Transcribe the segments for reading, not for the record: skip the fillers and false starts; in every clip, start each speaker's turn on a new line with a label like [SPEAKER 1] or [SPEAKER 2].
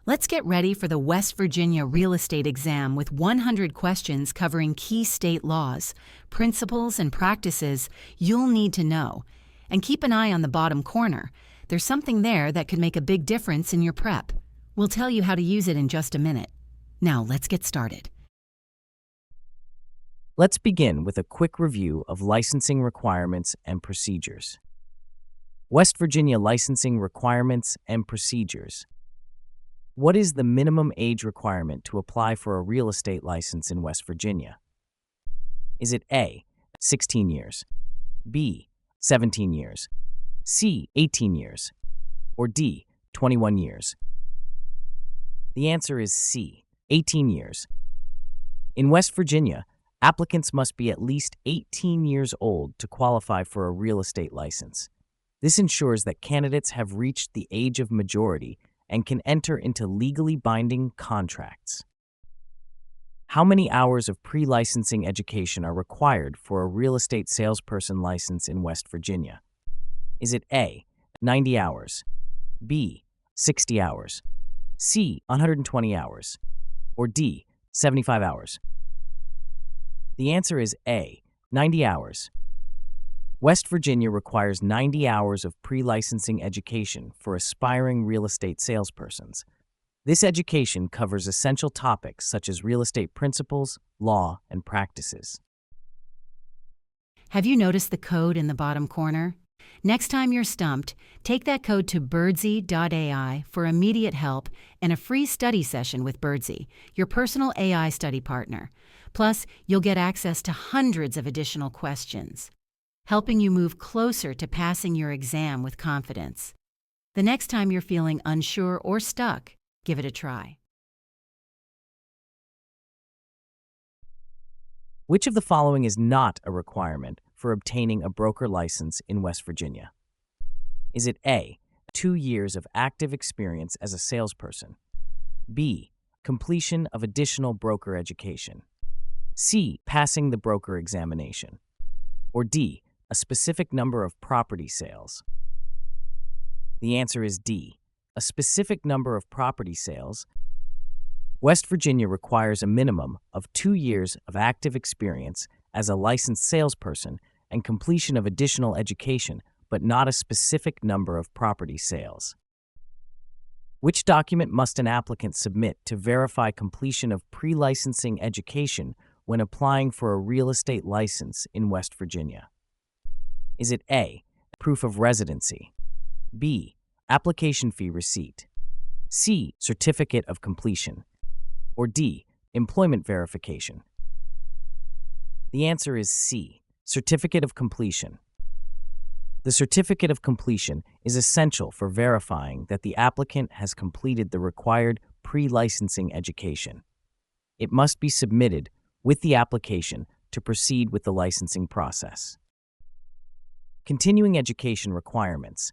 [SPEAKER 1] Let's get ready for the West Virginia real estate exam with 100 questions covering key state laws, principles, and practices you'll need to know. And keep an eye on the bottom corner. There's something there that could make a big difference in your prep. We'll tell you how to use it in just a minute. Now, let's get started.
[SPEAKER 2] Let's begin with a quick review of licensing requirements and procedures. West Virginia licensing requirements and procedures. What is the minimum age requirement to apply for a real estate license in West Virginia? Is it A, 16 years, B, 17 years, C, 18 years, or D, 21 years? The answer is C, 18 years. In West Virginia, applicants must be at least 18 years old to qualify for a real estate license. This ensures that candidates have reached the age of majority and can enter into legally binding contracts. How many hours of pre-licensing education are required for a real estate salesperson license in West Virginia? Is it A, 90 hours, B, 60 hours, C, 120 hours, or D, 75 hours? The answer is A, 90 hours. West Virginia requires 90 hours of pre-licensing education for aspiring real estate salespersons. This education covers essential topics such as real estate principles, law, and practices.
[SPEAKER 1] Have you noticed the code in the bottom corner? Next time you're stumped, take that code to birdsy.ai for immediate help and a free study session with Birdsy, your personal AI study partner. Plus, you'll get access to hundreds of additional questions, helping you move closer to passing your exam with confidence. The next time you're feeling unsure or stuck, give it a try.
[SPEAKER 2] Which of the following is not a requirement for obtaining a broker license in West Virginia? Is it A, 2 years of active experience as a salesperson, B, completion of additional broker education, C, passing the broker examination, or D, a specific number of property sales? The answer is D, a specific number of property sales. West Virginia requires a minimum of 2 years of active experience as a licensed salesperson and completion of additional education, but not a specific number of property sales. Which document must an applicant submit to verify completion of pre-licensing education when applying for a real estate license in West Virginia? Is it A, proof of residency, B, application fee receipt, C, certificate of completion, or D, employment verification? The answer is C, certificate of completion. The certificate of completion is essential for verifying that the applicant has completed the required pre-licensing education. It must be submitted with the application to proceed with the licensing process. Continuing education requirements.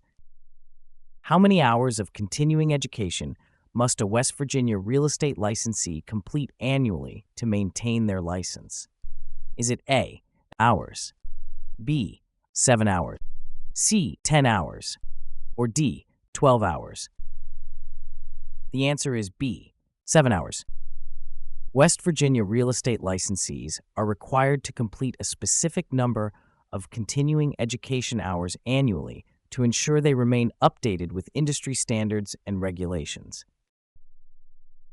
[SPEAKER 2] How many hours of continuing education must a West Virginia real estate licensee complete annually to maintain their license? Is it A, hours, B, 7 hours, C, 10 hours, or D, 12 hours? The answer is B, 7 hours. West Virginia real estate licensees are required to complete a specific number of continuing education hours annually to ensure they remain updated with industry standards and regulations.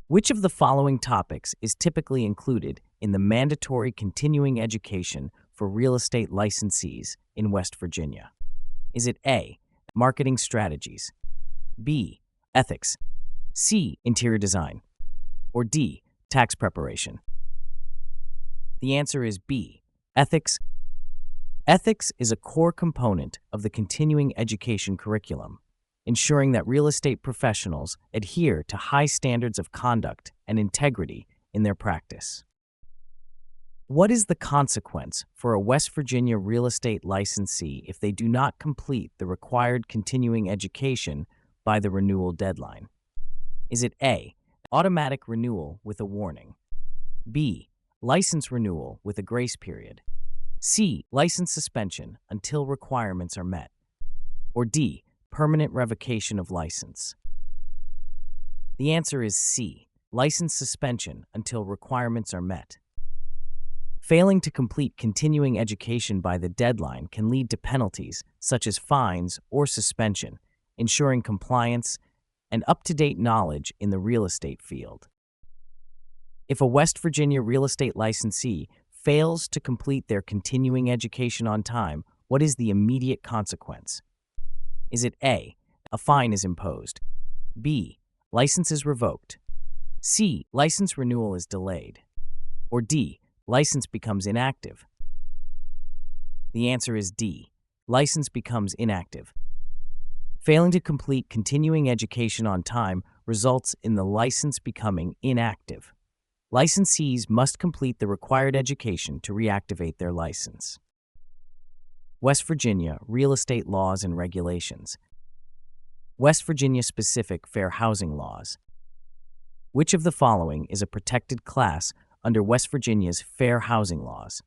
[SPEAKER 2] Which of the following topics is typically included in the mandatory continuing education for real estate licensees in West Virginia? Is it A, marketing strategies, B, ethics, C, interior design, or D, tax preparation? The answer is B, ethics. Ethics is a core component of the continuing education curriculum, ensuring that real estate professionals adhere to high standards of conduct and integrity in their practice. What is the consequence for a West Virginia real estate licensee if they do not complete the required continuing education by the renewal deadline? Is it A, automatic renewal with a warning, B, license renewal with a grace period, C, license suspension until requirements are met, or D, permanent revocation of license? The answer is C, license suspension until requirements are met. Failing to complete continuing education by the deadline can lead to penalties such as fines or suspension, ensuring compliance and up-to-date knowledge in the real estate field. If a West Virginia real estate licensee fails to complete their continuing education on time, what is the immediate consequence? Is it A, a fine is imposed, B, license is revoked, C, license renewal is delayed, or D, license becomes inactive? The answer is D, license becomes inactive. Failing to complete continuing education on time results in the license becoming inactive. Licensees must complete the required education to reactivate their license. West Virginia Real Estate Laws and Regulations. West Virginia-specific fair housing laws. Which of the following is a protected class under West Virginia's fair housing laws?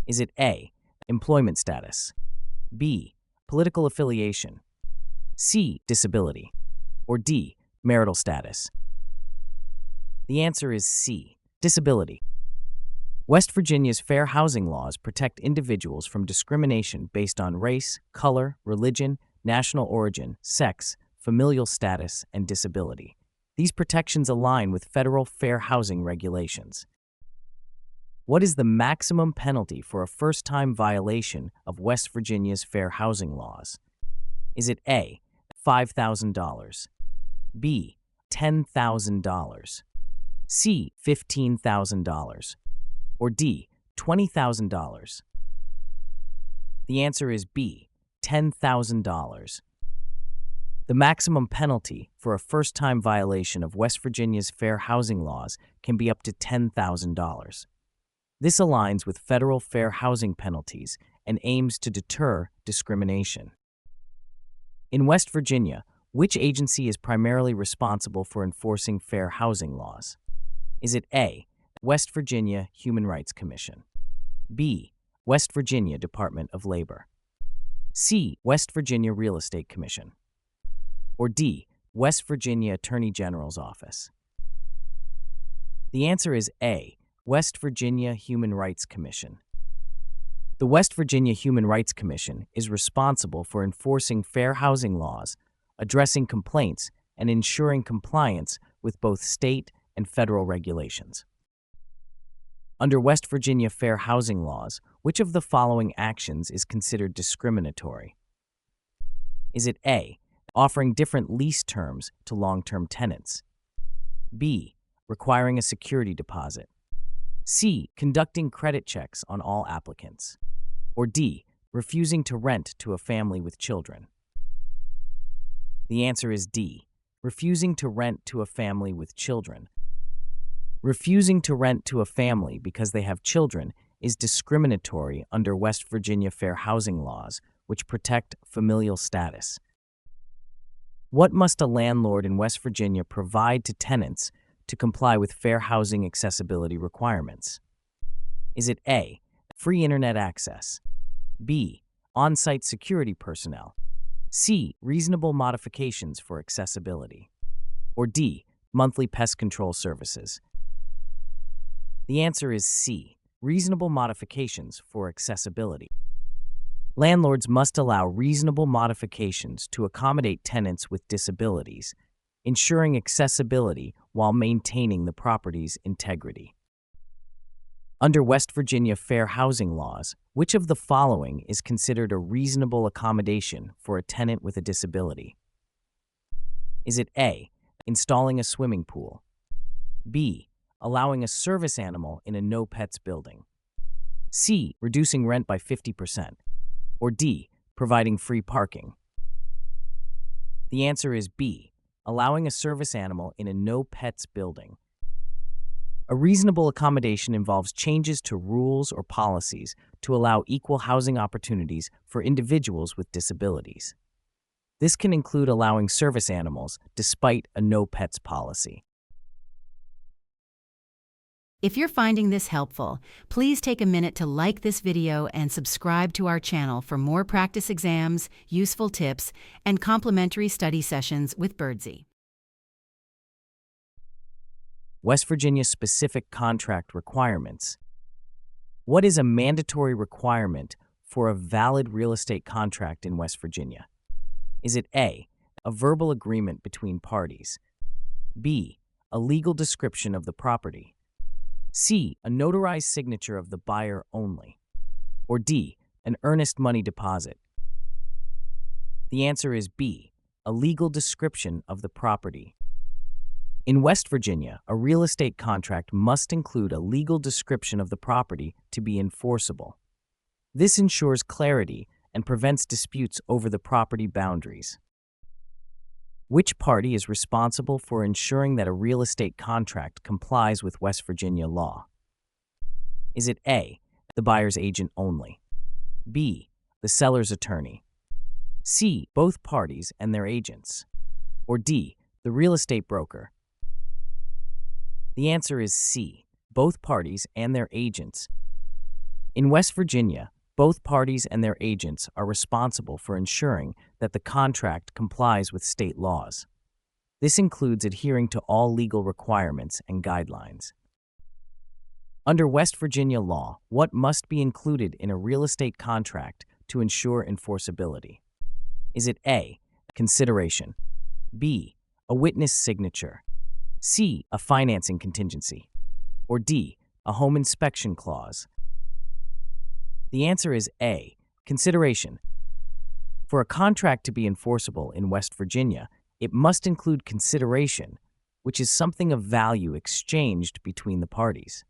[SPEAKER 2] Is it A, employment status, B, political affiliation, C, disability, or D, marital status? The answer is C, disability. West Virginia's fair housing laws protect individuals from discrimination based on race, color, religion, national origin, sex, familial status, and disability. These protections align with federal fair housing regulations. What is the maximum penalty for a first-time violation of West Virginia's fair housing laws? Is it A, $5,000, B, $10,000, C, $15,000, or D, $20,000? The answer is B, $10,000. The maximum penalty for a first-time violation of West Virginia's fair housing laws can be up to $10,000. This aligns with federal fair housing penalties and aims to deter discrimination. In West Virginia, which agency is primarily responsible for enforcing fair housing laws? Is it A, West Virginia Human Rights Commission, B, West Virginia Department of Labor, C, West Virginia Real Estate Commission, or D, West Virginia Attorney General's Office? The answer is A, West Virginia Human Rights Commission. The West Virginia Human Rights Commission is responsible for enforcing fair housing laws, addressing complaints, and ensuring compliance with both state and federal regulations. Under West Virginia fair housing laws, which of the following actions is considered discriminatory? Is it A, offering different lease terms to long-term tenants, B, requiring a security deposit, C, conducting credit checks on all applicants, or D, refusing to rent to a family with children? The answer is D, refusing to rent to a family with children. Refusing to rent to a family because they have children is discriminatory under West Virginia fair housing laws, which protect familial status. What must a landlord in West Virginia provide to tenants to comply with fair housing accessibility requirements? Is it A, free internet access, B, on-site security personnel, C, reasonable modifications for accessibility, or D, monthly pest control services? The answer is C, reasonable modifications for accessibility. Landlords must allow reasonable modifications to accommodate tenants with disabilities, ensuring accessibility while maintaining the property's integrity. Under West Virginia fair housing laws, which of the following is considered a reasonable accommodation for a tenant with a disability? Is it A, installing a swimming pool, B, allowing a service animal in a no-pets building, C, reducing rent by 50%, or D, providing free parking? The answer is B, allowing a service animal in a no-pets building. A reasonable accommodation involves changes to rules or policies to allow equal housing opportunities for individuals with disabilities. This can include allowing service animals despite a no-pets policy.
[SPEAKER 1] If you're finding this helpful, please take a minute to like this video and subscribe to our channel for more practice exams, useful tips, and complimentary study sessions with Birdsy.
[SPEAKER 2] West Virginia specific contract requirements. What is a mandatory requirement for a valid real estate contract in West Virginia? Is it A, a verbal agreement between parties, B, a legal description of the property, C, a notarized signature of the buyer only, or D, an earnest money deposit? The answer is B, a legal description of the property. In West Virginia, a real estate contract must include a legal description of the property to be enforceable. This ensures clarity and prevents disputes over the property boundaries. Which party is responsible for ensuring that a real estate contract complies with West Virginia law? Is it A, the buyer's agent only, B, the seller's attorney, C, both parties and their agents, or D, the real estate broker? The answer is C, both parties and their agents. In West Virginia, both parties and their agents are responsible for ensuring that the contract complies with state laws. This includes adhering to all legal requirements and guidelines. Under West Virginia law, what must be included in a real estate contract to ensure enforceability? Is it A, consideration, B, a witness signature, C, a financing contingency, or D, a home inspection clause? The answer is A, consideration. For a contract to be enforceable in West Virginia, it must include consideration, which is something of value exchanged between the parties.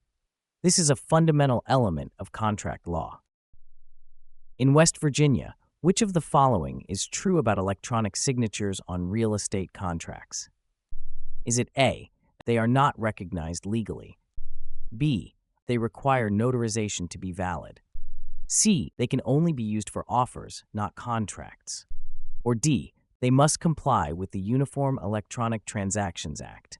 [SPEAKER 2] This is a fundamental element of contract law. In West Virginia, which of the following is true about electronic signatures on real estate contracts? Is it A, they are not recognized legally, B, they require notarization to be valid, C, they can only be used for offers, not contracts, or D, they must comply with the Uniform Electronic Transactions Act?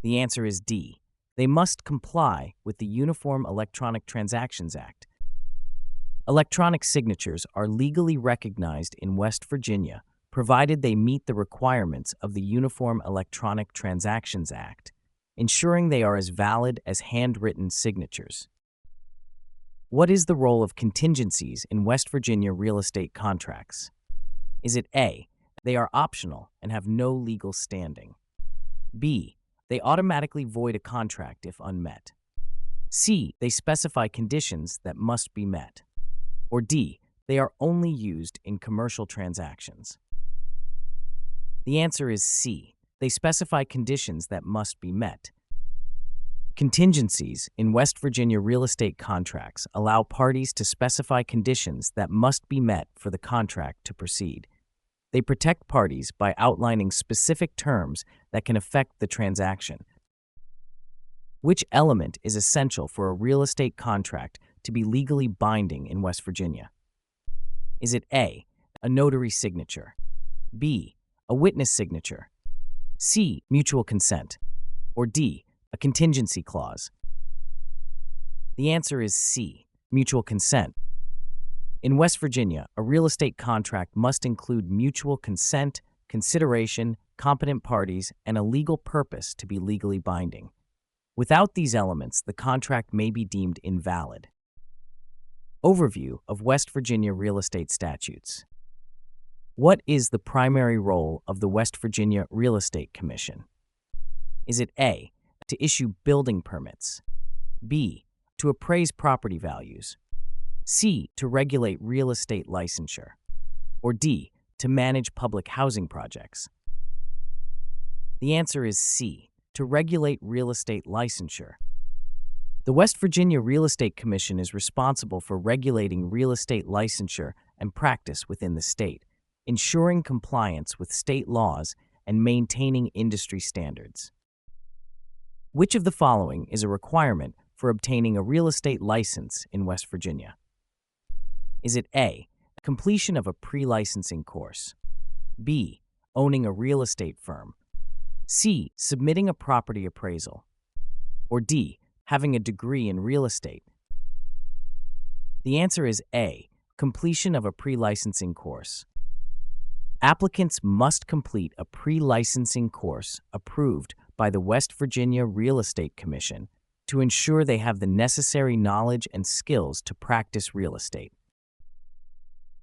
[SPEAKER 2] The answer is D, they must comply with the Uniform Electronic Transactions Act. Electronic signatures are legally recognized in West Virginia, provided they meet the requirements of the Uniform Electronic Transactions Act, ensuring they are as valid as handwritten signatures. What is the role of contingencies in West Virginia real estate contracts? Is it A, they are optional and have no legal standing, B, they automatically void a contract if unmet, C, they specify conditions that must be met, or D, they are only used in commercial transactions? The answer is C, they specify conditions that must be met. Contingencies in West Virginia real estate contracts allow parties to specify conditions that must be met for the contract to proceed. They protect parties by outlining specific terms that can affect the transaction. Which element is essential for a real estate contract to be legally binding in West Virginia? Is it A, a notary signature, B, a witness signature, C, mutual consent, or D, a contingency clause? The answer is C, mutual consent. In West Virginia, a real estate contract must include mutual consent, consideration, competent parties, and a legal purpose to be legally binding. Without these elements, the contract may be deemed invalid. Overview of West Virginia real estate statutes. What is the primary role of the West Virginia Real Estate Commission? Is it A, to issue building permits, B, to appraise property values, C, to regulate real estate licensure, or D, to manage public housing projects? The answer is C, to regulate real estate licensure. The West Virginia Real Estate Commission is responsible for regulating real estate licensure and practice within the state, ensuring compliance with state laws and maintaining industry standards. Which of the following is a requirement for obtaining a real estate license in West Virginia? Is it A, completion of a pre-licensing course, B, owning a real estate firm, C, submitting a property appraisal, or D, having a degree in real estate? The answer is A, completion of a pre-licensing course. Applicants must complete a pre-licensing course approved by the West Virginia Real Estate Commission to ensure they have the necessary knowledge and skills to practice real estate.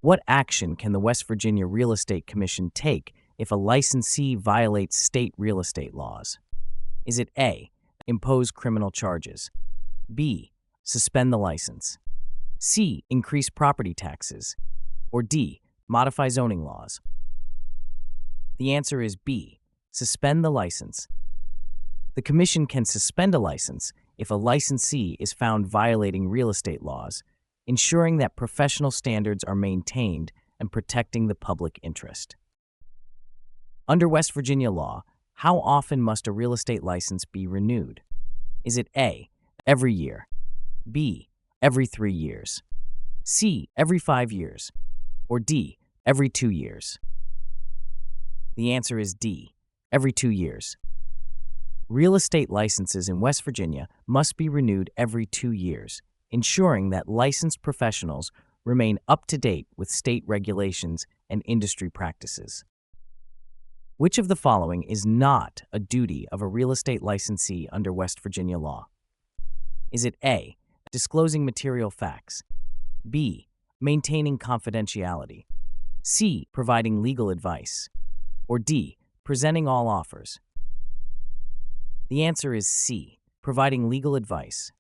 [SPEAKER 2] What action can the West Virginia Real Estate Commission take if a licensee violates state real estate laws? Is it A, impose criminal charges, B, suspend the license, C, increase property taxes, or D, modify zoning laws? The answer is B, suspend the license. The Commission can suspend a license if a licensee is found violating real estate laws, ensuring that professional standards are maintained and protecting the public interest. Under West Virginia law, how often must a real estate license be renewed? Is it A, every year, B, every 3 years, C, every 5 years, or D, every 2 years? The answer is D, every 2 years. Real estate licenses in West Virginia must be renewed every 2 years, ensuring that licensed professionals remain up to date with state regulations and industry practices. Which of the following is not a duty of a real estate licensee under West Virginia law? Is it A, disclosing material facts, B, maintaining confidentiality, C, providing legal advice, or D, presenting all offers? The answer is C, providing legal advice.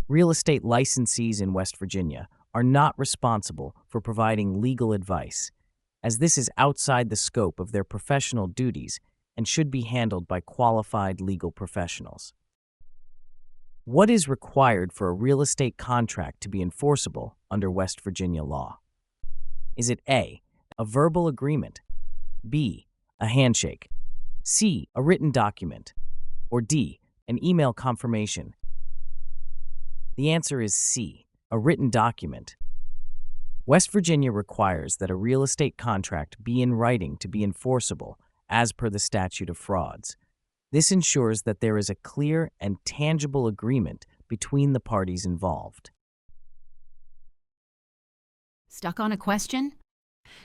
[SPEAKER 2] Real estate licensees in West Virginia are not responsible for providing legal advice, as this is outside the scope of their professional duties and should be handled by qualified legal professionals. What is required for a real estate contract to be enforceable under West Virginia law? Is it A, a verbal agreement, B, a handshake, C, a written document, or D, an email confirmation? The answer is C, a written document. West Virginia requires that a real estate contract be in writing to be enforceable, as per the statute of frauds. This ensures that there is a clear and tangible agreement between the parties involved.
[SPEAKER 1] Stuck on a question?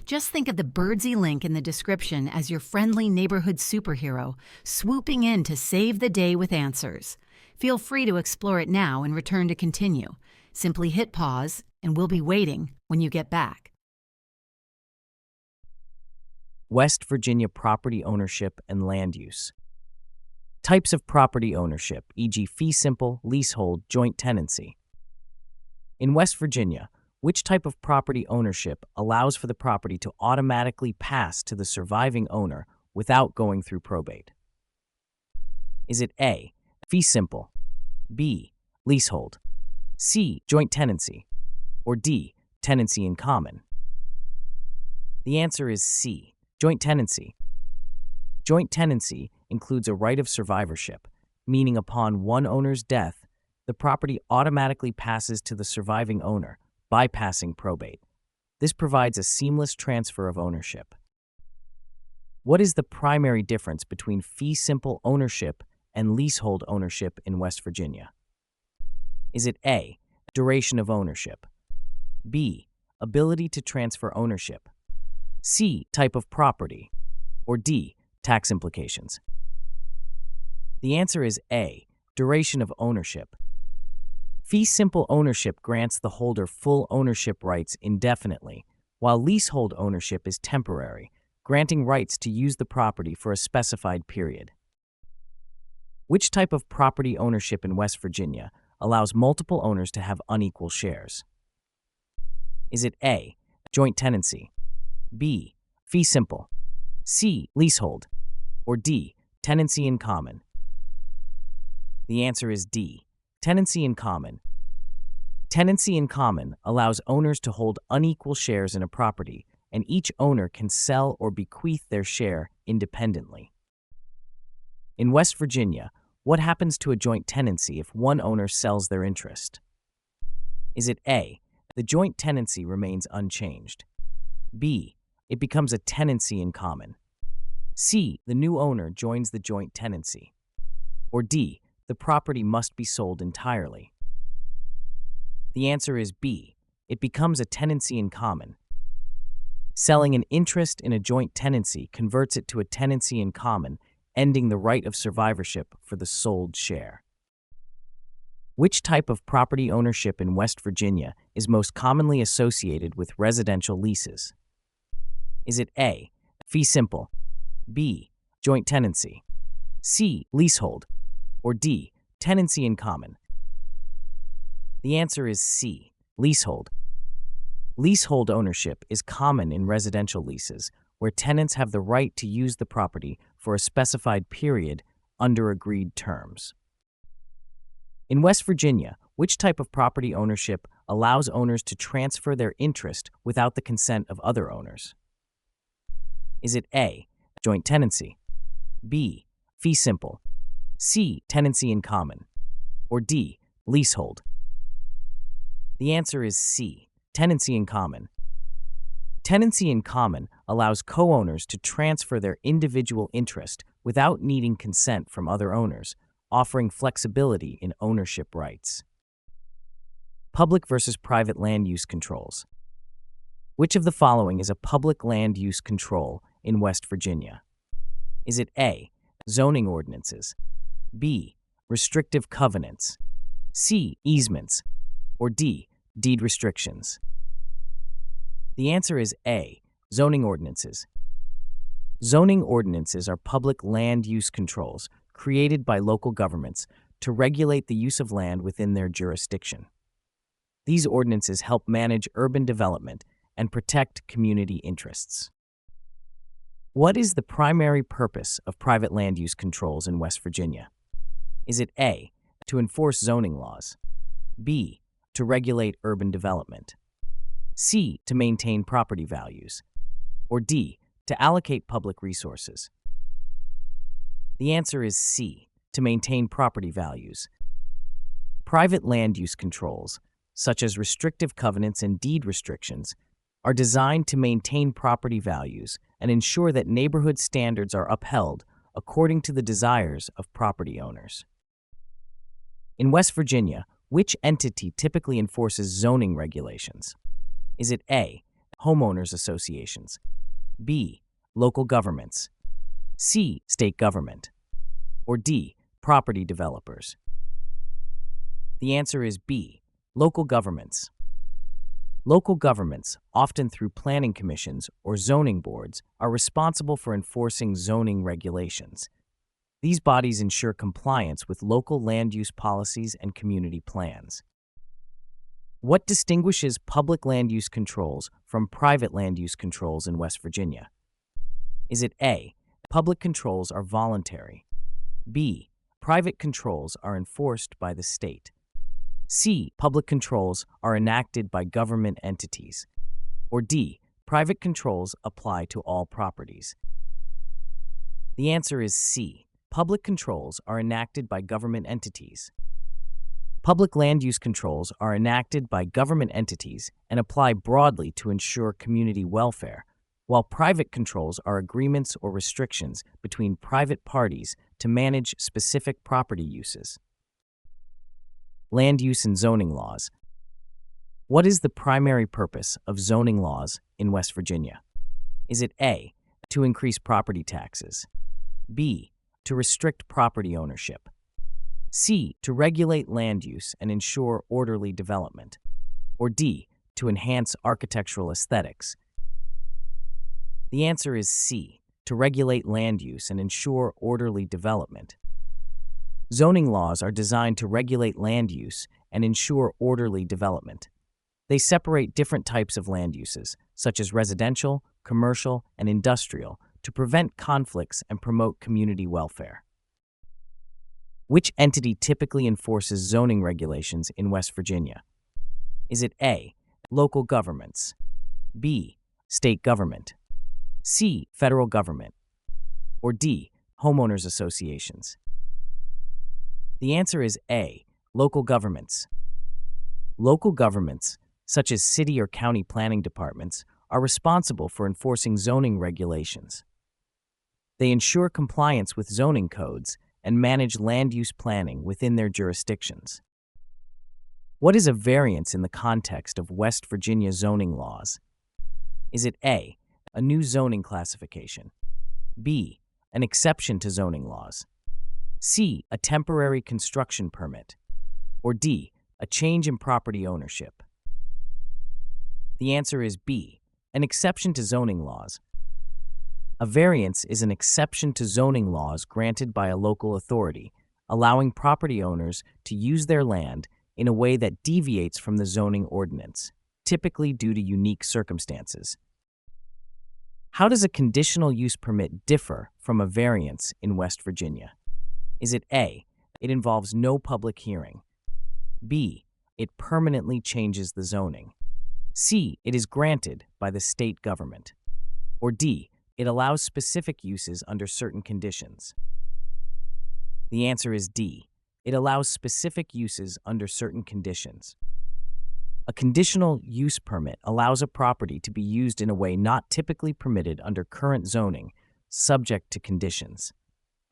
[SPEAKER 1] Just think of the Birdsy link in the description as your friendly neighborhood superhero, swooping in to save the day with answers. Feel free to explore it now and return to continue. Simply hit pause, and we'll be waiting when you get back.
[SPEAKER 2] West Virginia property ownership and land use. Types of property ownership, e.g. fee simple, leasehold, joint tenancy. In West Virginia, which type of property ownership allows for the property to automatically pass to the surviving owner without going through probate? Is it A, fee simple, B, leasehold, C, joint tenancy, or D, tenancy in common? The answer is C, joint tenancy. Joint tenancy includes a right of survivorship, meaning upon one owner's death, the property automatically passes to the surviving owner, bypassing probate. This provides a seamless transfer of ownership. What is the primary difference between fee simple ownership and leasehold ownership in West Virginia? Is it A, duration of ownership, B, ability to transfer ownership, C, type of property, or D, tax implications? The answer is A, duration of ownership. Fee simple ownership grants the holder full ownership rights indefinitely, while leasehold ownership is temporary, granting rights to use the property for a specified period. Which type of property ownership in West Virginia allows multiple owners to have unequal shares? Is it A, joint tenancy, B, fee simple, C, leasehold, or D, tenancy in common? The answer is D, tenancy in common. Tenancy in common allows owners to hold unequal shares in a property, and each owner can sell or bequeath their share independently. In West Virginia, what happens to a joint tenancy if one owner sells their interest? Is it A, the joint tenancy remains unchanged, B, it becomes a tenancy in common, C, the new owner joins the joint tenancy, or D, the property must be sold entirely? The answer is B, it becomes a tenancy in common. Selling an interest in a joint tenancy converts it to a tenancy in common, ending the right of survivorship for the sold share. Which type of property ownership in West Virginia is most commonly associated with residential leases? Is it A, fee simple, B, joint tenancy, C, leasehold, or D, tenancy in common? The answer is C, leasehold. Leasehold ownership is common in residential leases, where tenants have the right to use the property for a specified period under agreed terms. In West Virginia, which type of property ownership allows owners to transfer their interest without the consent of other owners? Is it A, joint tenancy, B, fee simple, C, tenancy in common, or D, leasehold? The answer is C, tenancy in common. Tenancy in common allows co-owners to transfer their individual interest without needing consent from other owners, offering flexibility in ownership rights. Public versus private land use controls. Which of the following is a public land use control in West Virginia? Is it A, zoning ordinances, B, restrictive covenants, C, easements, or D, deed restrictions? The answer is A, zoning ordinances. Zoning ordinances are public land use controls created by local governments to regulate the use of land within their jurisdiction. These ordinances help manage urban development and protect community interests. What is the primary purpose of private land use controls in West Virginia? Is it A, to enforce zoning laws, B, to regulate urban development, C, to maintain property values, or D, to allocate public resources? The answer is C, to maintain property values. Private land use controls, such as restrictive covenants and deed restrictions, are designed to maintain property values and ensure that neighborhood standards are upheld according to the desires of property owners. In West Virginia, which entity typically enforces zoning regulations? Is it A, homeowners associations, B, local governments, C, state government, or D, property developers? The answer is B, local governments. Local governments, often through planning commissions or zoning boards, are responsible for enforcing zoning regulations. These bodies ensure compliance with local land use policies and community plans. What distinguishes public land use controls from private land use controls in West Virginia? Is it A, public controls are voluntary, B, private controls are enforced by the state, C, public controls are enacted by government entities, or D, private controls apply to all properties? The answer is C, public controls are enacted by government entities. Public land use controls are enacted by government entities and apply broadly to ensure community welfare, while private controls are agreements or restrictions between private parties to manage specific property uses. Land use and zoning laws. What is the primary purpose of zoning laws in West Virginia? Is it A, to increase property taxes, B, to restrict property ownership, C, to regulate land use and ensure orderly development, or D, to enhance architectural aesthetics? The answer is C, to regulate land use and ensure orderly development. Zoning laws are designed to regulate land use and ensure orderly development. They separate different types of land uses, such as residential, commercial, and industrial, to prevent conflicts and promote community welfare. Which entity typically enforces zoning regulations in West Virginia? Is it A, local governments, B, state government, C, federal government, or D, homeowners associations? The answer is A, local governments. Local governments, such as city or county planning departments, are responsible for enforcing zoning regulations. They ensure compliance with zoning codes and manage land use planning within their jurisdictions. What is a variance in the context of West Virginia zoning laws? Is it A, a new zoning classification, B, an exception to zoning laws. C, a temporary construction permit. Or D, a change in property ownership. The answer is B, an exception to zoning laws. A variance is an exception to zoning laws granted by a local authority, allowing property owners to use their land in a way that deviates from the zoning ordinance, typically due to unique circumstances. How does a conditional use permit differ from a variance in West Virginia? Is it A, it involves no public hearing? B, it permanently changes the zoning? C, it is granted by the state government? Or D, it allows specific uses under certain conditions? The answer is D, it allows specific uses under certain conditions. A conditional use permit allows a property to be used in a way not typically permitted under current zoning, subject to conditions.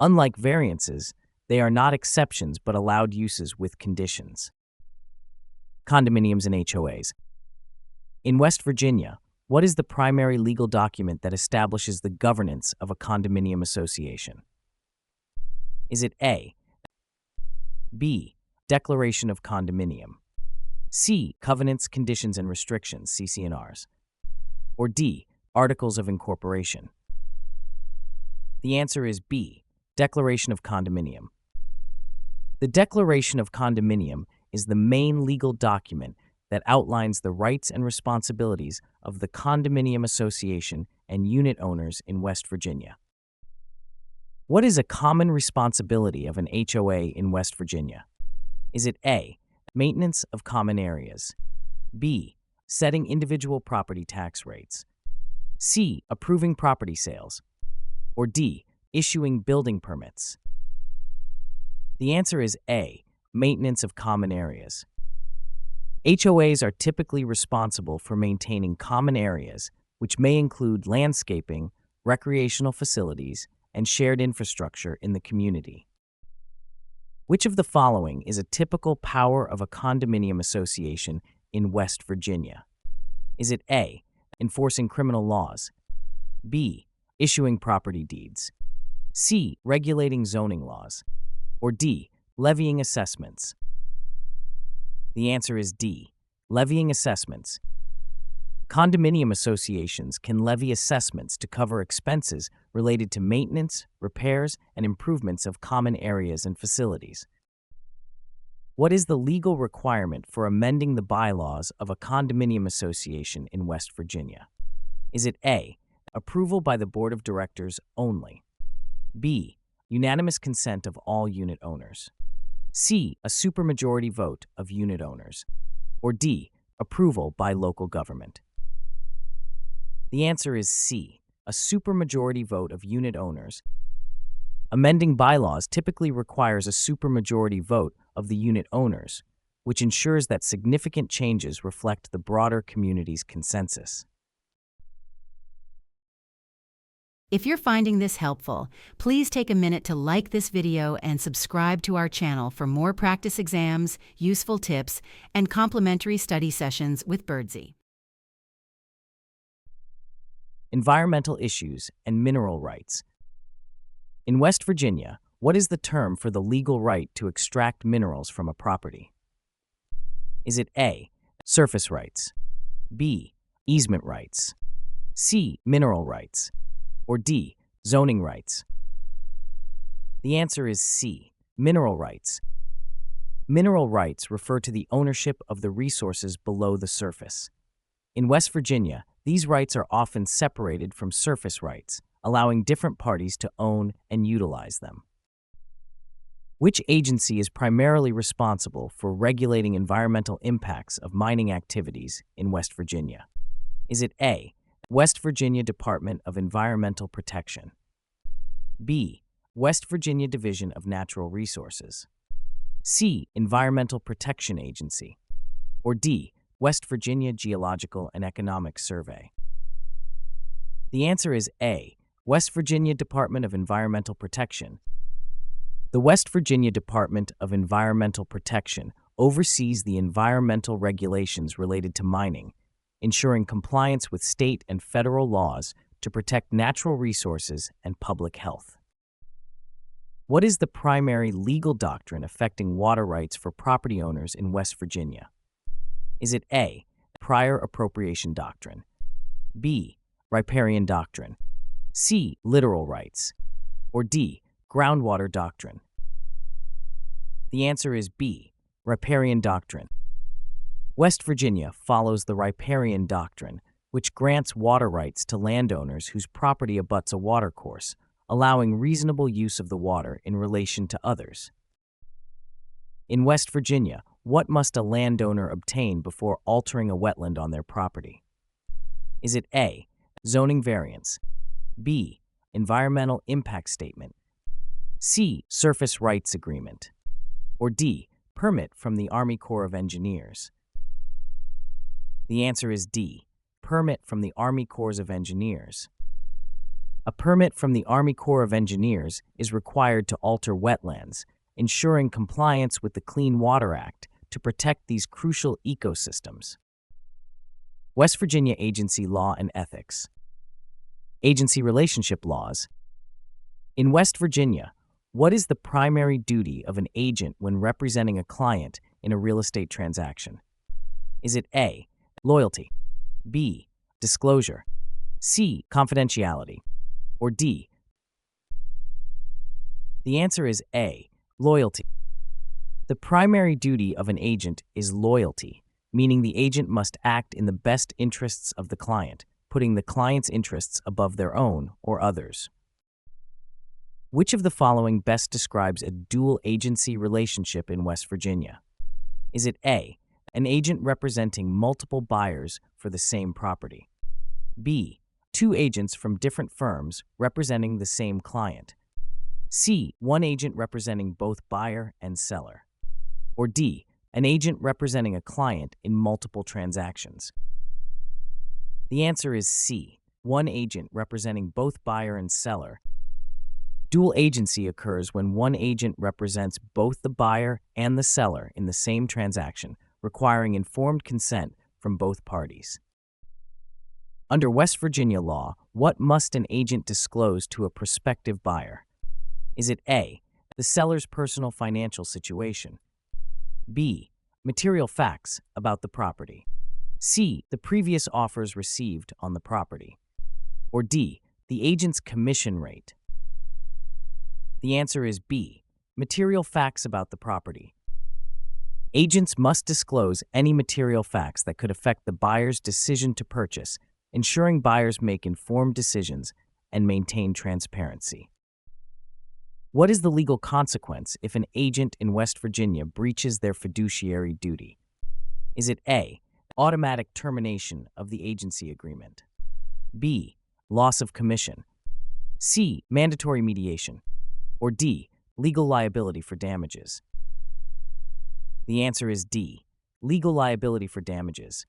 [SPEAKER 2] Unlike variances, they are not exceptions but allowed uses with conditions. Condominiums and HOAs. In West Virginia, what is the primary legal document that establishes the governance of a condominium association? Is it A, B, Declaration of Condominium? C, Covenants, Conditions, and Restrictions, CC&Rs? Or D, Articles of Incorporation? The answer is B, Declaration of Condominium. The Declaration of Condominium is the main legal document that outlines the rights and responsibilities of the condominium association and unit owners in West Virginia. What is a common responsibility of an HOA in West Virginia? Is it A, maintenance of common areas? B, setting individual property tax rates? C, approving property sales? Or D, issuing building permits? The answer is A, maintenance of common areas. HOAs are typically responsible for maintaining common areas, which may include landscaping, recreational facilities, and shared infrastructure in the community. Which of the following is a typical power of a condominium association in West Virginia? Is it A, enforcing criminal laws? B, issuing property deeds? C, regulating zoning laws? Or D, levying assessments? The answer is D, levying assessments. Condominium associations can levy assessments to cover expenses related to maintenance, repairs, and improvements of common areas and facilities. What is the legal requirement for amending the bylaws of a condominium association in West Virginia? Is it A, approval by the Board of Directors only? B, unanimous consent of all unit owners? C, a supermajority vote of unit owners? Or D, approval by local government? The answer is C, a supermajority vote of unit owners. Amending bylaws typically requires a supermajority vote of the unit owners, which ensures that significant changes reflect the broader community's consensus.
[SPEAKER 1] If you're finding this helpful, please take a minute to like this video and subscribe to our channel for more practice exams, useful tips, and complimentary study sessions with Birdsy.
[SPEAKER 2] Environmental issues and mineral rights. In West Virginia, what is the term for the legal right to extract minerals from a property? Is it A, surface rights? B, easement rights? C, mineral rights? Or D, zoning rights? The answer is C, mineral rights. Mineral rights refer to the ownership of the resources below the surface. In West Virginia, these rights are often separated from surface rights, allowing different parties to own and utilize them. Which agency is primarily responsible for regulating environmental impacts of mining activities in West Virginia? Is it A, West Virginia Department of Environmental Protection? B, West Virginia Division of Natural Resources? C, Environmental Protection Agency? Or D, West Virginia Geological and Economic Survey? The answer is A, West Virginia Department of Environmental Protection. The West Virginia Department of Environmental Protection oversees the environmental regulations related to mining, ensuring compliance with state and federal laws to protect natural resources and public health. What is the primary legal doctrine affecting water rights for property owners in West Virginia? Is it A, prior appropriation doctrine, B, riparian doctrine, C, literal rights, or D, groundwater doctrine? The answer is B, riparian doctrine. West Virginia follows the riparian doctrine, which grants water rights to landowners whose property abuts a watercourse, allowing reasonable use of the water in relation to others. In West Virginia, what must a landowner obtain before altering a wetland on their property? Is it A, zoning variance, B, environmental impact statement, C, surface rights agreement, or D, permit from the Army Corps of Engineers? The answer is D, permit from the Army Corps of Engineers. A permit from the Army Corps of Engineers is required to alter wetlands, ensuring compliance with the Clean Water Act to protect these crucial ecosystems. West Virginia Agency Law and Ethics. Agency relationship laws. In West Virginia, what is the primary duty of an agent when representing a client in a real estate transaction? Is it A, loyalty, B, disclosure, C, confidentiality, or D? The answer is A, loyalty. The primary duty of an agent is loyalty, meaning the agent must act in the best interests of the client, putting the client's interests above their own or others. Which of the following best describes a dual agency relationship in West Virginia? Is it A, an agent representing multiple buyers for the same property, B, two agents from different firms representing the same client, C, one agent representing both buyer and seller, or D, an agent representing a client in multiple transactions? The answer is C, one agent representing both buyer and seller. Dual agency occurs when one agent represents both the buyer and the seller in the same transaction, requiring informed consent from both parties. Under West Virginia law, what must an agent disclose to a prospective buyer? Is it A, the seller's personal financial situation, B, material facts about the property, C, the previous offers received on the property, or D, the agent's commission rate? The answer is B, material facts about the property. Agents must disclose any material facts that could affect the buyer's decision to purchase, ensuring buyers make informed decisions and maintain transparency. What is the legal consequence if an agent in West Virginia breaches their fiduciary duty? Is it A, automatic termination of the agency agreement, B, loss of commission, C, mandatory mediation, or D, legal liability for damages? The answer is D, legal liability for damages.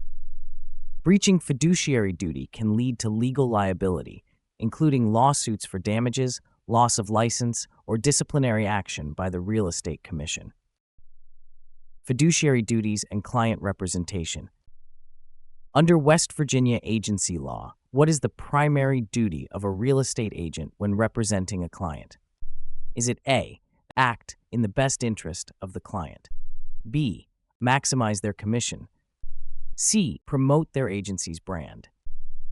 [SPEAKER 2] Breaching fiduciary duty can lead to legal liability, including lawsuits for damages, loss of license, or disciplinary action by the Real Estate Commission. Fiduciary duties and client representation. Under West Virginia agency law, what is the primary duty of a real estate agent when representing a client? Is it A, act in the best interest of the client, B, maximize their commission, C, promote their agency's brand,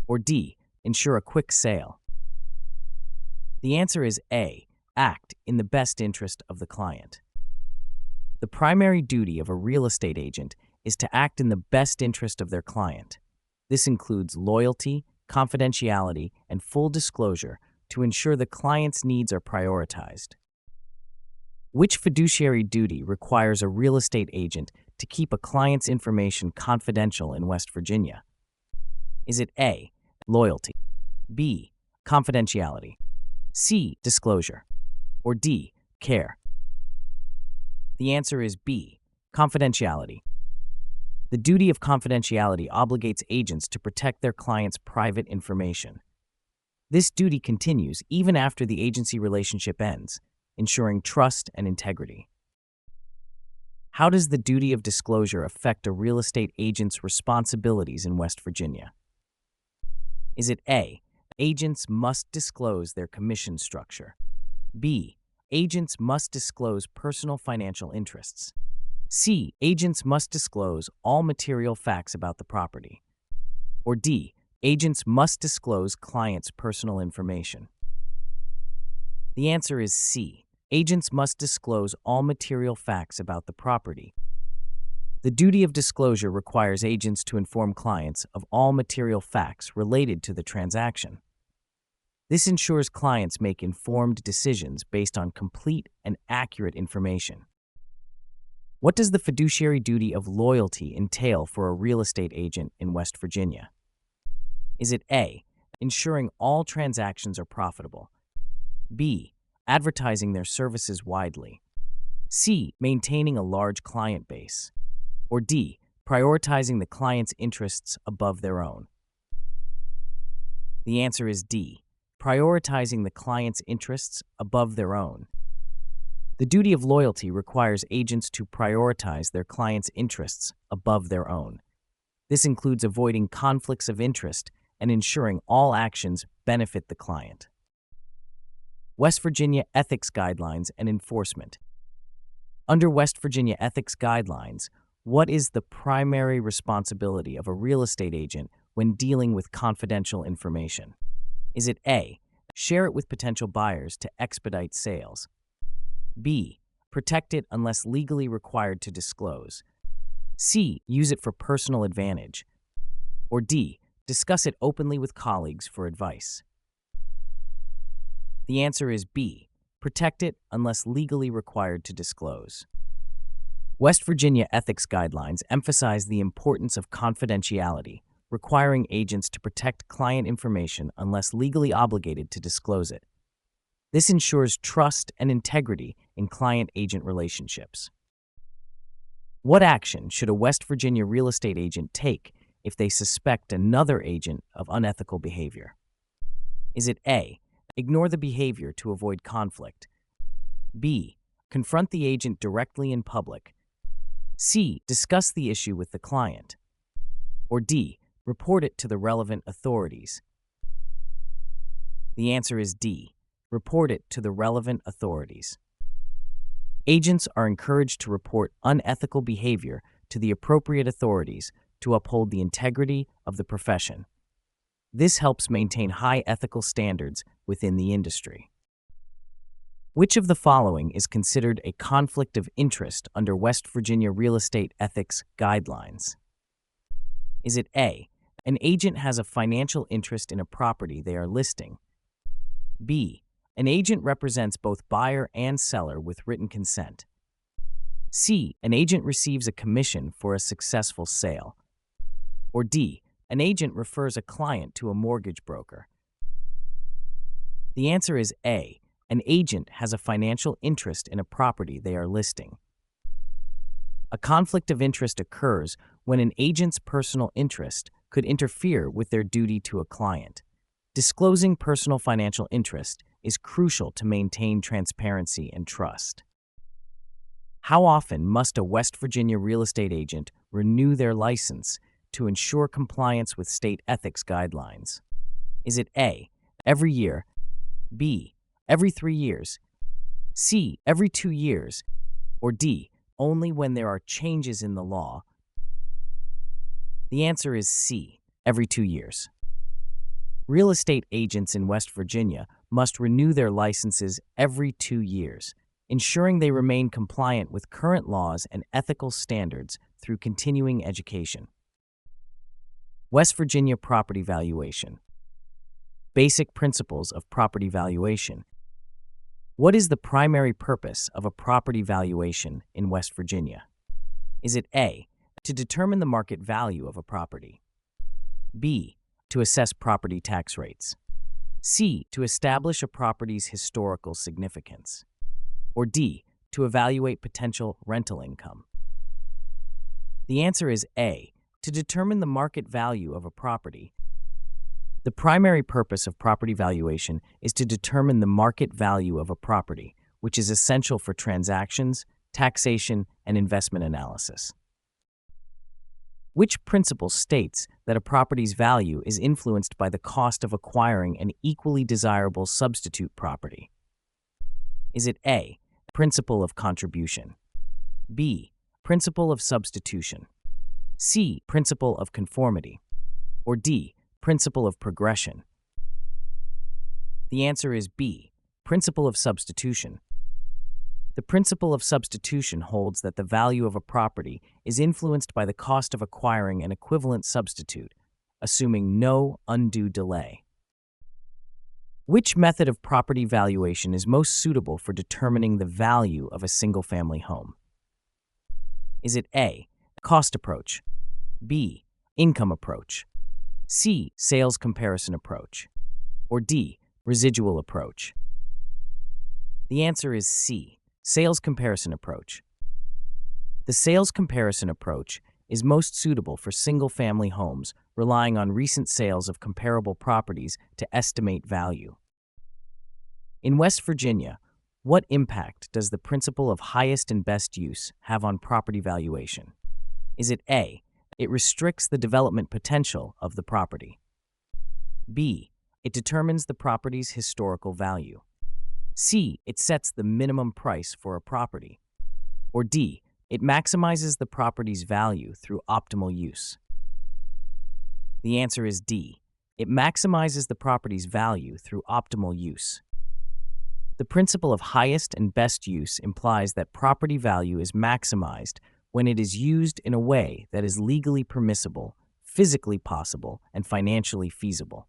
[SPEAKER 2] or D, ensure a quick sale? The answer is A, act in the best interest of the client. The primary duty of a real estate agent is to act in the best interest of their client. This includes loyalty, confidentiality, and full disclosure to ensure the client's needs are prioritized. Which fiduciary duty requires a real estate agent to keep a client's information confidential in West Virginia? Is it A, loyalty, B, confidentiality, C, disclosure, or D, care? The answer is B, confidentiality. The duty of confidentiality obligates agents to protect their clients' private information. This duty continues even after the agency relationship ends, ensuring trust and integrity. How does the duty of disclosure affect a real estate agent's responsibilities in West Virginia? Is it A, agents must disclose their commission structure, B, Agents must disclose personal financial interests. C. Agents must disclose all material facts about the property. Or D. Agents must disclose clients' personal information. The answer is C. Agents must disclose all material facts about the property. The duty of disclosure requires agents to inform clients of all material facts related to the transaction. This ensures clients make informed decisions based on complete and accurate information. What does the fiduciary duty of loyalty entail for a real estate agent in West Virginia? Is it A. Ensuring all transactions are profitable? B. Advertising their services widely? C. Maintaining a large client base? Or D. Prioritizing the client's interests above their own? The answer is D. Prioritizing the client's interests above their own. The duty of loyalty requires agents to prioritize their clients' interests above their own. This includes avoiding conflicts of interest and ensuring all actions benefit the client. West Virginia Ethics Guidelines and Enforcement. Under West Virginia Ethics Guidelines, what is the primary responsibility of a real estate agent when dealing with confidential information? Is it A. Share it with potential buyers to expedite sales? B. Protect it unless legally required to disclose? C. Use it for personal advantage? Or D. Discuss it openly with colleagues for advice? The answer is B. Protect it unless legally required to disclose. West Virginia ethics guidelines emphasize the importance of confidentiality, requiring agents to protect client information unless legally obligated to disclose it. This ensures trust and integrity in client-agent relationships. What action should a West Virginia real estate agent take if they suspect another agent of unethical behavior? Is it A. Ignore the behavior to avoid conflict? B. Confront the agent directly in public? C. Discuss the issue with the client? Or D. Report it to the relevant authorities? The answer is D. Report it to the relevant authorities. Agents are encouraged to report unethical behavior to the appropriate authorities to uphold the integrity of the profession. This helps maintain high ethical standards within the industry. Which of the following is considered a conflict of interest under West Virginia Real Estate Ethics Guidelines? Is it A. An agent has a financial interest in a property they are listing? B. An agent represents both buyer and seller with written consent? C. An agent receives a commission for a successful sale? Or D. An agent refers a client to a mortgage broker? The answer is A. An agent has a financial interest in a property they are listing. A conflict of interest occurs when an agent's personal interest could interfere with their duty to a client. Disclosing personal financial interest is crucial to maintain transparency and trust. How often must a West Virginia real estate agent renew their license to ensure compliance with state ethics guidelines? Is it A. Every year? B. Every 3 years? C. Every 2 years? Or D. Only when there are changes in the law? The answer is C. Every 2 years. Real estate agents in West Virginia must renew their licenses every 2 years, ensuring they remain compliant with current laws and ethical standards through continuing education. West Virginia Property Valuation. Basic principles of property valuation. What is the primary purpose of a property valuation in West Virginia? Is it A. To determine the market value of a property? B. To assess property tax rates? C. To establish a property's historical significance? Or D. To evaluate potential rental income? The answer is A. To determine the market value of a property. The primary purpose of property valuation is to determine the market value of a property, which is essential for transactions, taxation, and investment analysis. Which principle states that a property's value is influenced by the cost of acquiring an equally desirable substitute property? Is it A, principle of contribution, B, principle of substitution, C, principle of conformity, or D, principle of progression? The answer is B, principle of substitution. The principle of substitution holds that the value of a property is influenced by the cost of acquiring an equivalent substitute, assuming no undue delay. Which method of property valuation is most suitable for determining the value of a single-family home? Is it A, cost approach, B, income approach, C, sales comparison approach, or D, residual approach? The answer is C, sales comparison approach. The sales comparison approach is most suitable for single-family homes relying on recent sales of comparable properties to estimate value. In West Virginia, what impact does the principle of highest and best use have on property valuation? Is it A, it restricts the development potential of the property, B, it determines the property's historical value, C, it sets the minimum price for a property, or D, it maximizes the property's value through optimal use? The answer is D. It maximizes the property's value through optimal use. The principle of highest and best use implies that property value is maximized when it is used in a way that is legally permissible, physically possible, and financially feasible.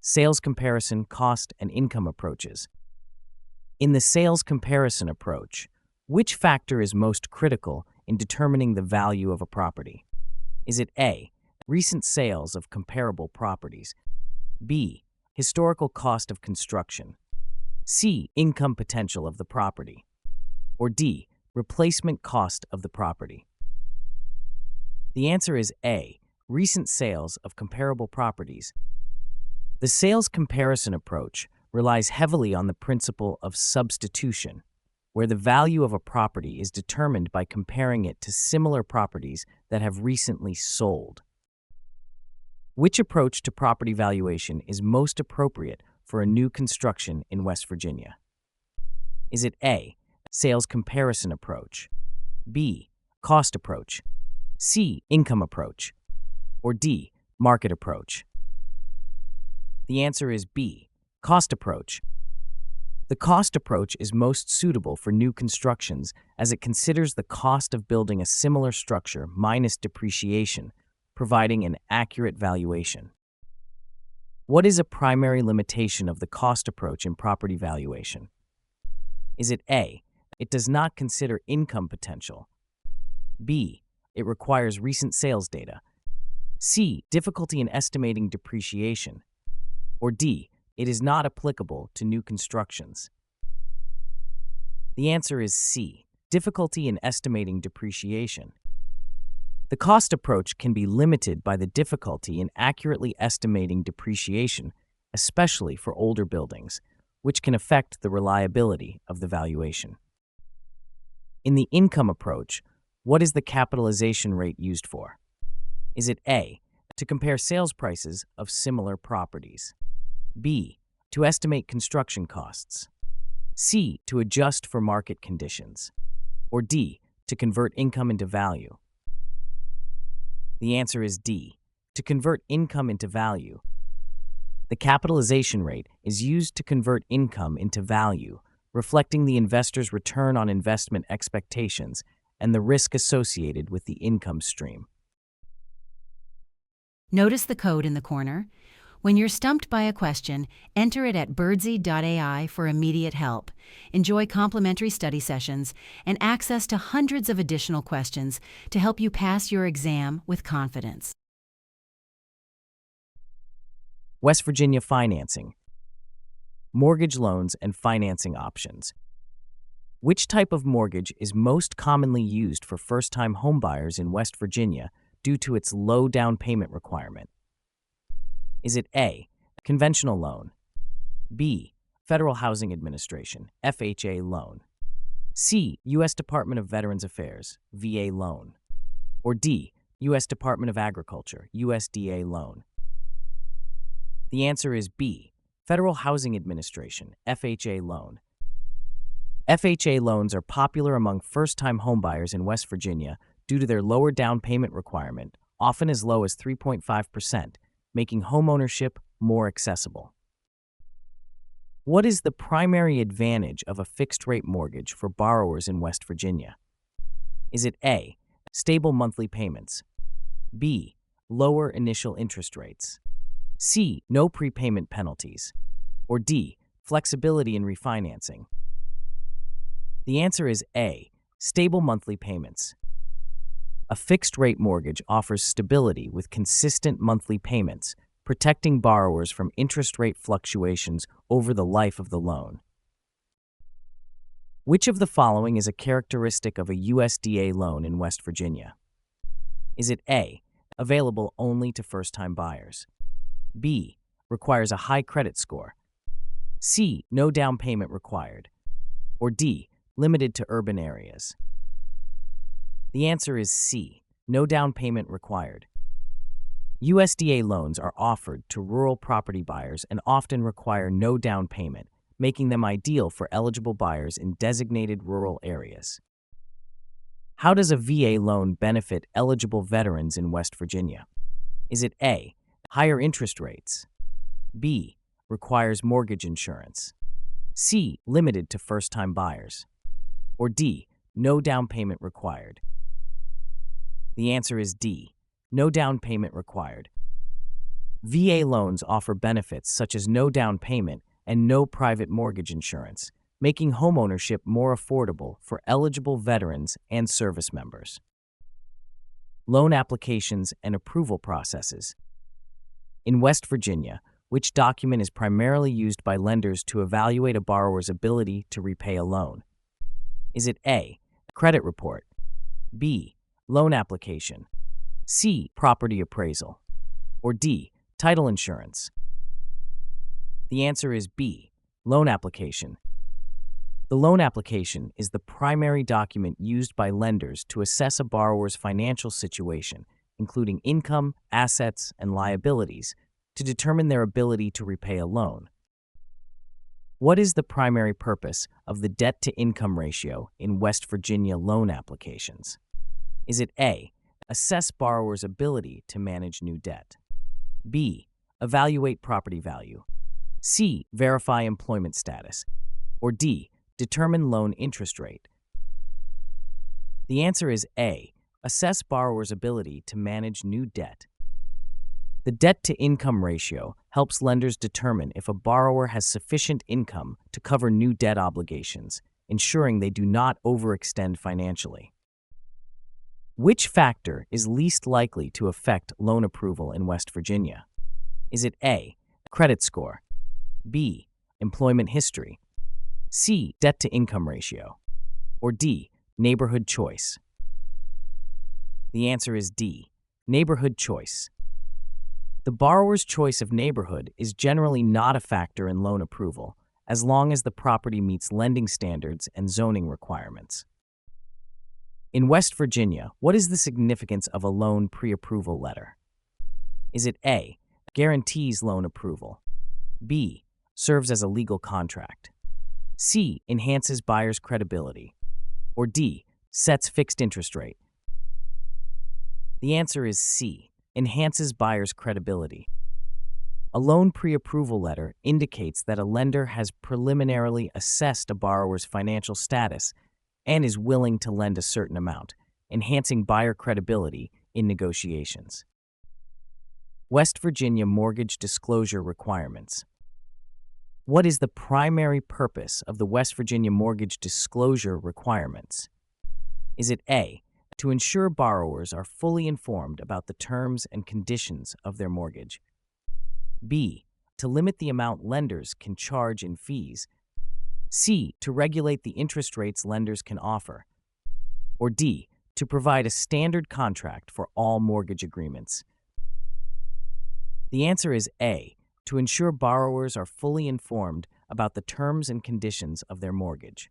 [SPEAKER 2] Sales comparison, cost, and income approaches. In the sales comparison approach, which factor is most critical in determining the value of a property? Is it A, recent sales of comparable properties, B, historical cost of construction, C, income potential of the property, or D, replacement cost of the property? The answer is A, recent sales of comparable properties. The sales comparison approach relies heavily on the principle of substitution, where the value of a property is determined by comparing it to similar properties that have recently sold. Which approach to property valuation is most appropriate for a new construction in West Virginia? Is it A, sales comparison approach, B, cost approach, C, income approach, or D, market approach? The answer is B, cost approach. The cost approach is most suitable for new constructions as it considers the cost of building a similar structure minus depreciation, providing an accurate valuation. What is a primary limitation of the cost approach in property valuation? Is it A, it does not consider income potential, B, it requires recent sales data, C, difficulty in estimating depreciation, or D, it is not applicable to new constructions? The answer is C, difficulty in estimating depreciation. The cost approach can be limited by the difficulty in accurately estimating depreciation, especially for older buildings, which can affect the reliability of the valuation. In the income approach, what is the capitalization rate used for? Is it A, to compare sales prices of similar properties, B, to estimate construction costs, C, to adjust for market conditions, or D, to convert income into value? The answer is D, to convert income into value. The capitalization rate is used to convert income into value, reflecting the investor's return on investment expectations and the risk associated with the income stream.
[SPEAKER 1] Notice the code in the corner? When you're stumped by a question, enter it at birdsy.ai for immediate help. Enjoy complimentary study sessions and access to hundreds of additional questions to help you pass your exam with confidence.
[SPEAKER 2] West Virginia financing. Mortgage loans and financing options. Which type of mortgage is most commonly used for first-time homebuyers in West Virginia due to its low down payment requirement? Is it A, conventional loan, B, Federal Housing Administration, FHA loan, C, U.S. Department of Veterans Affairs, VA loan, or D, U.S. Department of Agriculture, USDA loan? The answer is B, Federal Housing Administration, FHA loan. FHA loans are popular among first-time homebuyers in West Virginia due to their lower down payment requirement, often as low as 3.5%, making homeownership more accessible. What is the primary advantage of a fixed-rate mortgage for borrowers in West Virginia? Is it A, stable monthly payments, B, lower initial interest rates, C, no prepayment penalties, or D, flexibility in refinancing? The answer is A, stable monthly payments. A fixed-rate mortgage offers stability with consistent monthly payments, protecting borrowers from interest rate fluctuations over the life of the loan. Which of the following is a characteristic of a USDA loan in West Virginia? Is it A, available only to first-time buyers, B, requires a high credit score, C, no down payment required, or D, limited to urban areas? The answer is C, no down payment required. USDA loans are offered to rural property buyers and often require no down payment, making them ideal for eligible buyers in designated rural areas. How does a VA loan benefit eligible veterans in West Virginia? Is it A, higher interest rates, B, requires mortgage insurance, C, limited to first-time buyers, or D, no down payment required? The answer is D, no down payment required. VA loans offer benefits such as no down payment and no private mortgage insurance, making homeownership more affordable for eligible veterans and service members. Loan applications and approval processes. In West Virginia, which document is primarily used by lenders to evaluate a borrower's ability to repay a loan? Is it A, credit report, B, loan application, C, property appraisal, or D, title insurance? The answer is B, loan application. The loan application is the primary document used by lenders to assess a borrower's financial situation, including income, assets, and liabilities, to determine their ability to repay a loan. What is the primary purpose of the debt-to-income ratio in West Virginia loan applications? Is it A, assess borrower's ability to manage new debt, B, evaluate property value, C, verify employment status, or D, determine loan interest rate? The answer is A, assess borrower's ability to manage new debt. The debt-to-income ratio helps lenders determine if a borrower has sufficient income to cover new debt obligations, ensuring they do not overextend financially. Which factor is least likely to affect loan approval in West Virginia? Is it A, credit score, B, employment history, C, debt-to-income ratio, or D, neighborhood choice? The answer is D, neighborhood choice. The borrower's choice of neighborhood is generally not a factor in loan approval, as long as the property meets lending standards and zoning requirements. In West Virginia, what is the significance of a loan pre-approval letter? Is it A, guarantees loan approval, B, serves as a legal contract, C, enhances buyer's credibility, or D, sets fixed interest rate? The answer is C, enhances buyer's credibility. A loan pre-approval letter indicates that a lender has preliminarily assessed a borrower's financial status and is willing to lend a certain amount, enhancing buyer credibility in negotiations. West Virginia mortgage disclosure requirements. What is the primary purpose of the West Virginia mortgage disclosure requirements? Is it A, to ensure borrowers are fully informed about the terms and conditions of their mortgage, B, to limit the amount lenders can charge in fees, C, to regulate the interest rates lenders can offer, or D, to provide a standard contract for all mortgage agreements? The answer is A, to ensure borrowers are fully informed about the terms and conditions of their mortgage.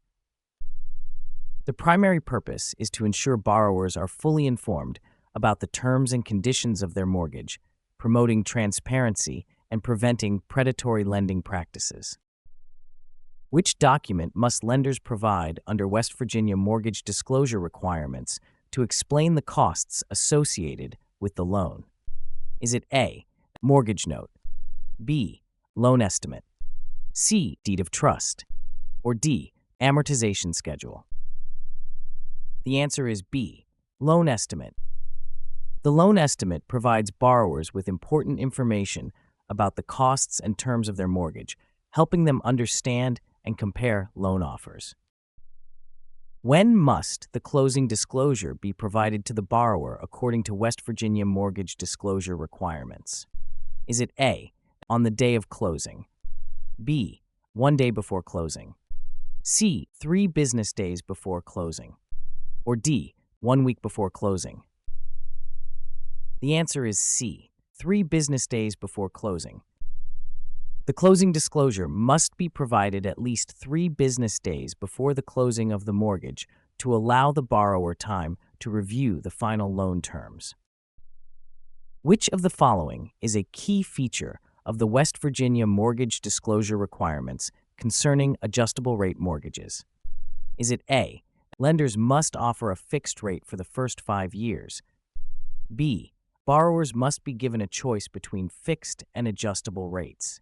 [SPEAKER 2] The primary purpose is to ensure borrowers are fully informed about the terms and conditions of their mortgage, promoting transparency and preventing predatory lending practices. Which document must lenders provide under West Virginia mortgage disclosure requirements to explain the costs associated with the loan? Is it A, mortgage note, B, loan estimate, C, deed of trust, or D, amortization schedule? The answer is B, loan estimate. The loan estimate provides borrowers with important information about the costs and terms of their mortgage, helping them understand and compare loan offers. When must the closing disclosure be provided to the borrower according to West Virginia mortgage disclosure requirements? Is it A, on the day of closing, B, 1 day before closing, C, 3 business days before closing, or D, 1 week before closing? The answer is C, 3 business days before closing. The closing disclosure must be provided at least 3 business days before the closing of the mortgage to allow the borrower time to review the final loan terms. Which of the following is a key feature of the West Virginia mortgage disclosure requirements concerning adjustable rate mortgages? Is it A, lenders must offer a fixed rate for the first 5 years, B, borrowers must be given a choice between fixed and adjustable rates,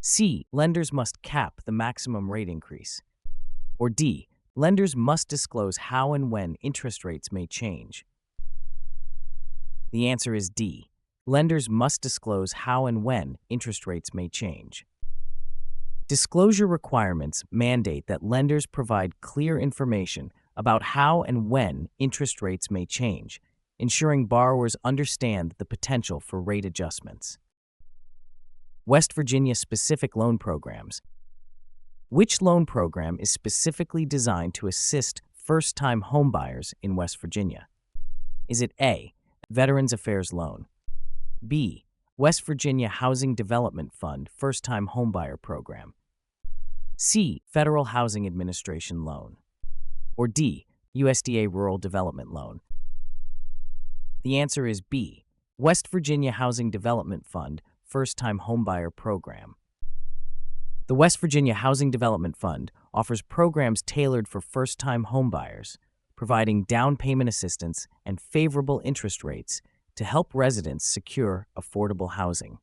[SPEAKER 2] C, lenders must cap the maximum rate increase, or D, lenders must disclose how and when interest rates may change? The answer is D, lenders must disclose how and when interest rates may change. Disclosure requirements mandate that lenders provide clear information about how and when interest rates may change, ensuring borrowers understand the potential for rate adjustments. West Virginia-specific loan programs. Which loan program is specifically designed to assist first-time homebuyers in West Virginia? Is it A, Veterans Affairs Loan, B, West Virginia Housing Development Fund First-Time Homebuyer Program, C, Federal Housing Administration Loan, or D, USDA Rural Development Loan? The answer is B, West Virginia Housing Development Fund First-Time Homebuyer Program. The West Virginia Housing Development Fund offers programs tailored for first-time homebuyers, providing down payment assistance and favorable interest rates to help residents secure affordable housing.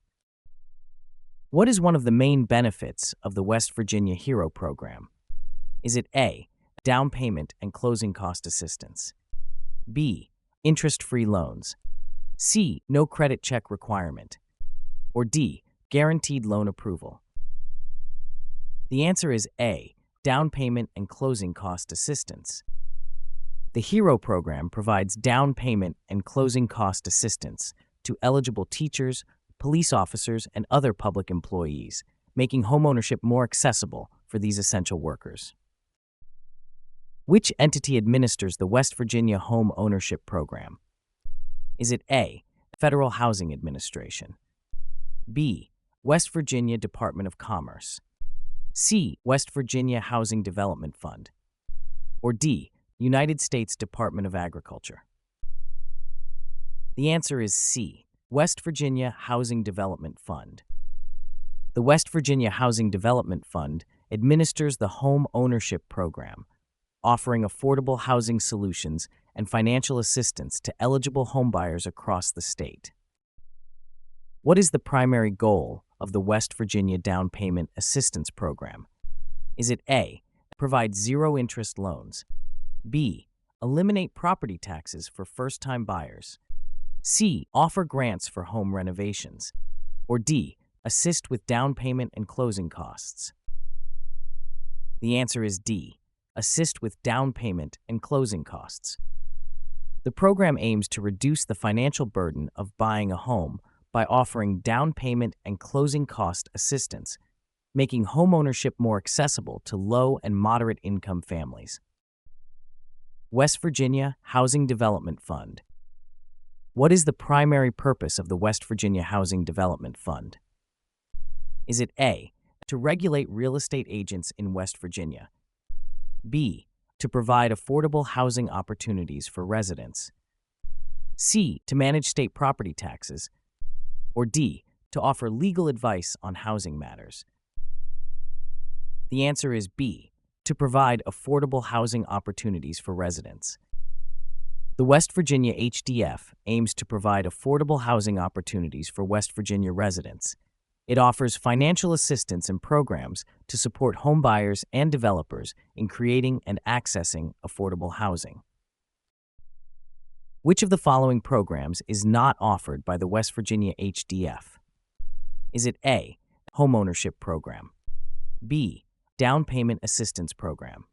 [SPEAKER 2] What is one of the main benefits of the West Virginia HERO program? Is it A, down payment and closing cost assistance, B, interest-free loans, C, no credit check requirement, or D, guaranteed loan approval? The answer is A, down payment and closing cost assistance. The HERO program provides down payment and closing cost assistance to eligible teachers, police officers, and other public employees, making homeownership more accessible for these essential workers. Which entity administers the West Virginia Home Ownership Program? Is it A, Federal Housing Administration, B, West Virginia Department of Commerce, C, West Virginia Housing Development Fund, or D, United States Department of Agriculture? The answer is C, West Virginia Housing Development Fund. The West Virginia Housing Development Fund administers the Home Ownership Program, offering affordable housing solutions and financial assistance to eligible homebuyers across the state. What is the primary goal of the West Virginia Down Payment Assistance Program? Is it A, provide zero-interest loans, B, eliminate property taxes for first-time buyers, C, offer grants for home renovations, or D, assist with down payment and closing costs? The answer is D, assist with down payment and closing costs. The program aims to reduce the financial burden of buying a home by offering down payment and closing cost assistance, making homeownership more accessible to low and moderate income families. West Virginia Housing Development Fund. What is the primary purpose of the West Virginia Housing Development Fund? Is it A, to regulate real estate agents in West Virginia, B, to provide affordable housing opportunities for residents, C, to manage state property taxes, or D, to offer legal advice on housing matters? The answer is B, to provide affordable housing opportunities for residents. The West Virginia HDF aims to provide affordable housing opportunities for West Virginia residents. It offers financial assistance and programs to support homebuyers and developers in creating and accessing affordable housing. Which of the following programs is not offered by the West Virginia HDF? Is it A, homeownership program, B, down payment assistance program,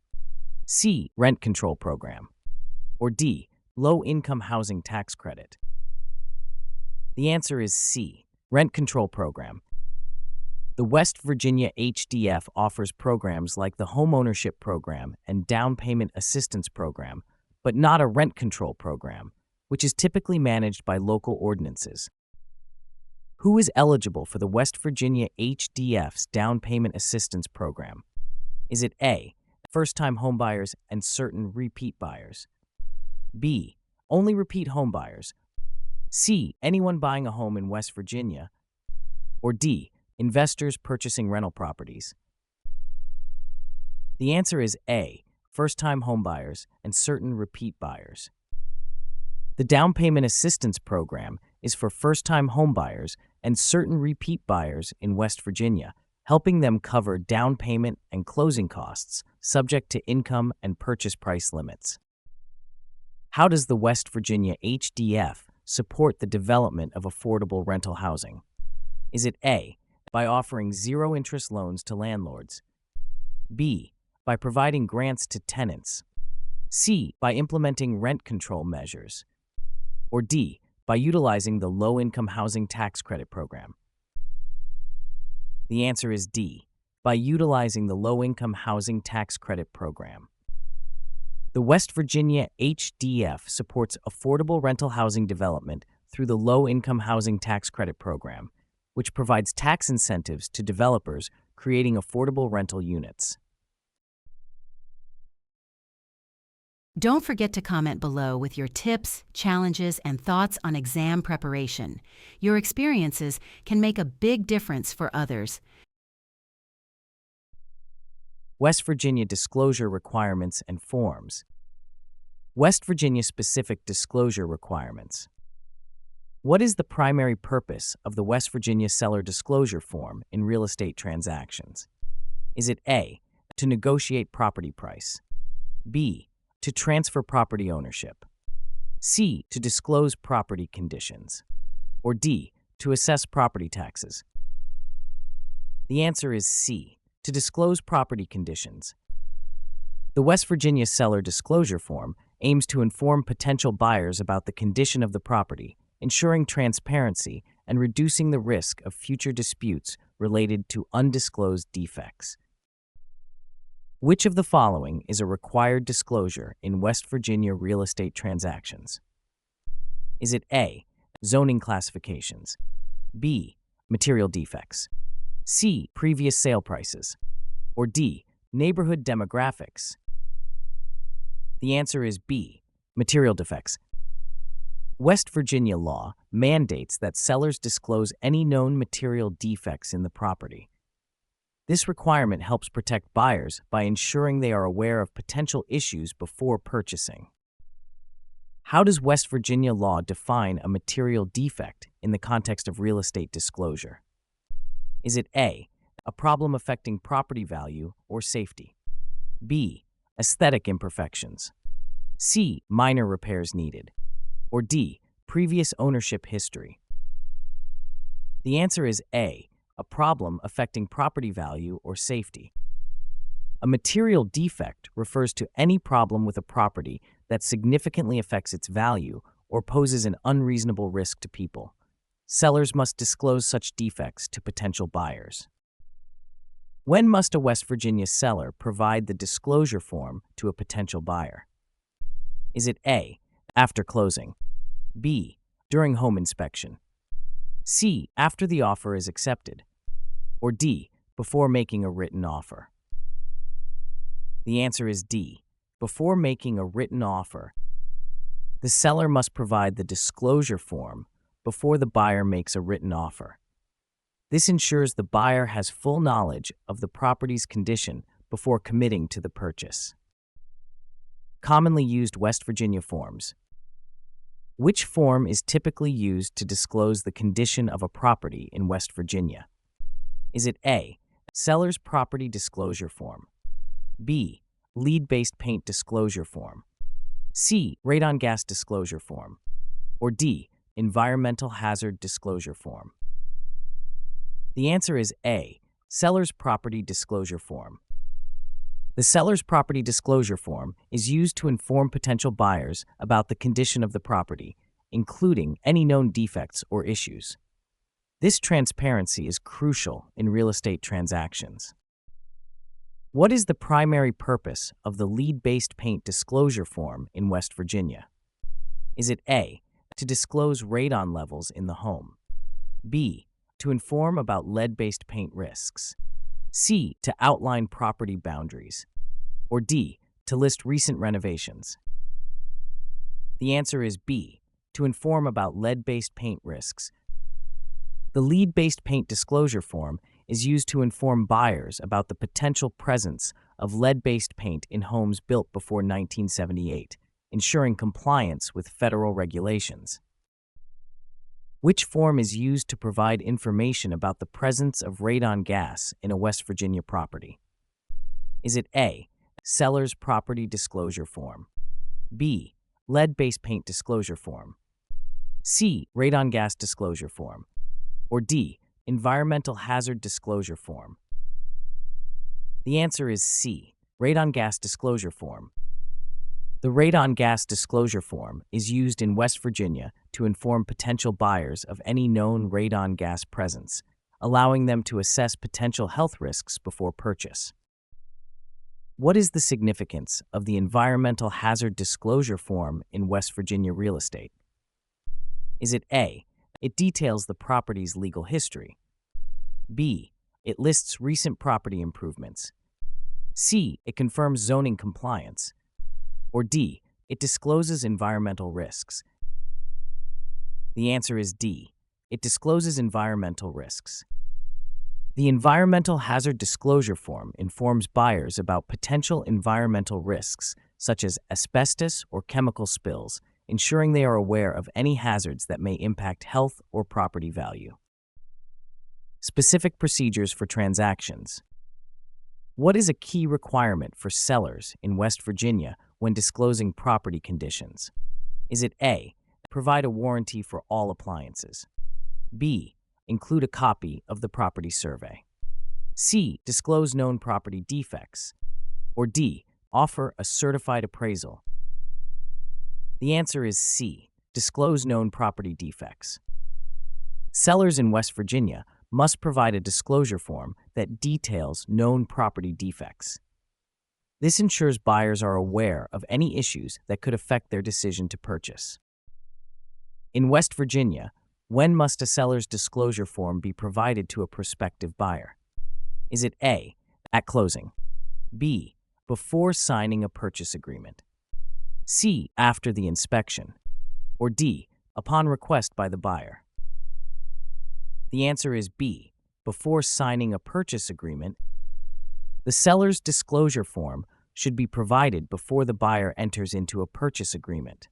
[SPEAKER 2] C, rent control program, or D, low-income housing tax credit? The answer is C, rent control program. The West Virginia HDF offers programs like the homeownership program and down payment assistance program, but not a rent control program, which is typically managed by local ordinances. Who is eligible for the West Virginia HDF's down payment assistance program? Is it A, first-time homebuyers and certain repeat buyers, B, only repeat homebuyers, C, anyone buying a home in West Virginia, or D, investors purchasing rental properties? The answer is A, first-time homebuyers and certain repeat buyers. The down payment assistance program is for first-time homebuyers and certain repeat buyers in West Virginia, helping them cover down payment and closing costs subject to income and purchase price limits. How does the West Virginia HDF support the development of affordable rental housing? Is it A, by offering zero-interest loans to landlords, B, by providing grants to tenants, C, by implementing rent control measures, or D, by utilizing the low-income housing tax credit program? The answer is D, by utilizing the low-income housing tax credit program. The West Virginia HDF supports affordable rental housing development through the low-income housing tax credit program, which provides tax incentives to developers creating affordable rental units.
[SPEAKER 1] Don't forget to comment below with your tips, challenges, and thoughts on exam preparation. Your experiences can make a big difference for others.
[SPEAKER 2] West Virginia disclosure requirements and forms. West Virginia specific disclosure requirements. What is the primary purpose of the West Virginia seller disclosure form in real estate transactions? Is it A, to negotiate property price, B, to transfer property ownership, C, to disclose property conditions, or D, to assess property taxes? The answer is C, to disclose property conditions. The West Virginia seller disclosure form aims to inform potential buyers about the condition of the property, ensuring transparency and reducing the risk of future disputes related to undisclosed defects. Which of the following is a required disclosure in West Virginia real estate transactions? Is it A, zoning classifications, B, material defects, C, previous sale prices, or D, neighborhood demographics? The answer is B, material defects. West Virginia law mandates that sellers disclose any known material defects in the property. This requirement helps protect buyers by ensuring they are aware of potential issues before purchasing. How does West Virginia law define a material defect in the context of real estate disclosure? Is it A, a problem affecting property value or safety, B, aesthetic imperfections, C, minor repairs needed, or D, previous ownership history? The answer is A, a problem affecting property value or safety. A material defect refers to any problem with a property that significantly affects its value or poses an unreasonable risk to people. Sellers must disclose such defects to potential buyers. When must a West Virginia seller provide the disclosure form to a potential buyer? Is it A, after closing, B, during home inspection, C, after the offer is accepted, or D, before making a written offer? The answer is D, before making a written offer. The seller must provide the disclosure form before the buyer makes a written offer. This ensures the buyer has full knowledge of the property's condition before committing to the purchase. Commonly used West Virginia forms. Which form is typically used to disclose the condition of a property in West Virginia? Is it A, Seller's Property Disclosure Form, B, Lead-Based Paint Disclosure Form, C, Radon Gas Disclosure Form, or D, Environmental Hazard Disclosure Form? The answer is A, Seller's Property Disclosure Form. The Seller's Property Disclosure Form is used to inform potential buyers about the condition of the property, including any known defects or issues. This transparency is crucial in real estate transactions. What is the primary purpose of the Lead-Based Paint Disclosure Form in West Virginia? Is it A, to disclose radon levels in the home, B, to inform about lead-based paint risks, C, to outline property boundaries, or D, to list recent renovations? The answer is B, to inform about lead-based paint risks. The Lead-Based Paint Disclosure Form is used to inform buyers about the potential presence of lead-based paint in homes built before 1978, ensuring compliance with federal regulations. Which form is used to provide information about the presence of radon gas in a West Virginia property? Is it A, Seller's Property Disclosure Form, B, Lead-Based Paint Disclosure Form, C, Radon Gas Disclosure Form, or D, Environmental Hazard Disclosure Form? The answer is C, Radon Gas Disclosure Form. The Radon Gas Disclosure Form is used in West Virginia to inform potential buyers of any known radon gas presence, allowing them to assess potential health risks before purchase. What is the significance of the Environmental Hazard Disclosure Form in West Virginia real estate? Is it A, it details the property's legal history, B, it lists recent property improvements, C, it confirms zoning compliance, or D, it discloses environmental risks? The answer is D, it discloses environmental risks. The Environmental Hazard Disclosure Form informs buyers about potential environmental risks, such as asbestos or chemical spills, ensuring they are aware of any hazards that may impact health or property value. Specific procedures for transactions. What is a key requirement for sellers in West Virginia when disclosing property conditions? Is it A, provide a warranty for all appliances, B, include a copy of the property survey, C, disclose known property defects, or D, offer a certified appraisal? The answer is C, disclose known property defects. Sellers in West Virginia must provide a disclosure form that details known property defects. This ensures buyers are aware of any issues that could affect their decision to purchase. In West Virginia, when must a seller's disclosure form be provided to a prospective buyer? Is it A, at closing, B, before signing a purchase agreement, C, after the inspection, or D, upon request by the buyer? The answer is B, before signing a purchase agreement. The seller's disclosure form should be provided before the buyer enters into a purchase agreement.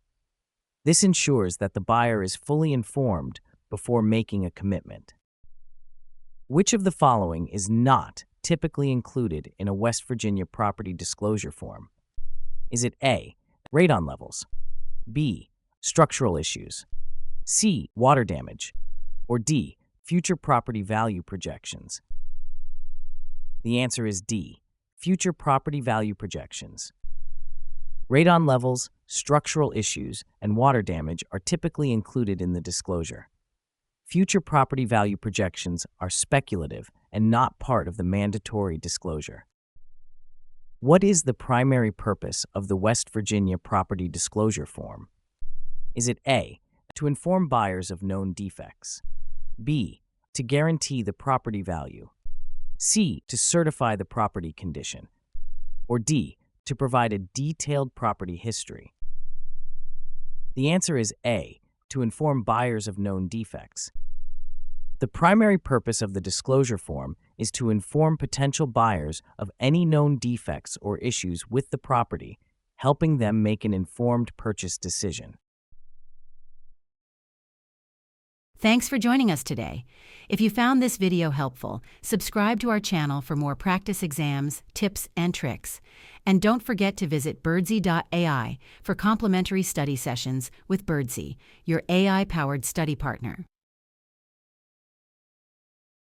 [SPEAKER 2] This ensures that the buyer is fully informed before making a commitment. Which of the following is not typically included in a West Virginia property disclosure form? Is it A, radon levels, B, structural issues, C, water damage, or D, future property value projections? The answer is D, future property value projections. Radon levels, structural issues, and water damage are typically included in the disclosure. Future property value projections are speculative and not part of the mandatory disclosure. What is the primary purpose of the West Virginia Property Disclosure Form? Is it A, to inform buyers of known defects, B, to guarantee the property value, C, to certify the property condition, or D, to provide a detailed property history? The answer is A, to inform buyers of known defects. The The primary purpose of the disclosure form is to inform potential buyers of any known defects or issues with the property, helping them make an informed purchase decision.
[SPEAKER 1] Thanks for joining us today. If you found this video helpful, subscribe to our channel for more practice exams, tips, and tricks. And don't forget to visit Birdsy.ai for complimentary study sessions with Birdsy, your AI-powered study partner.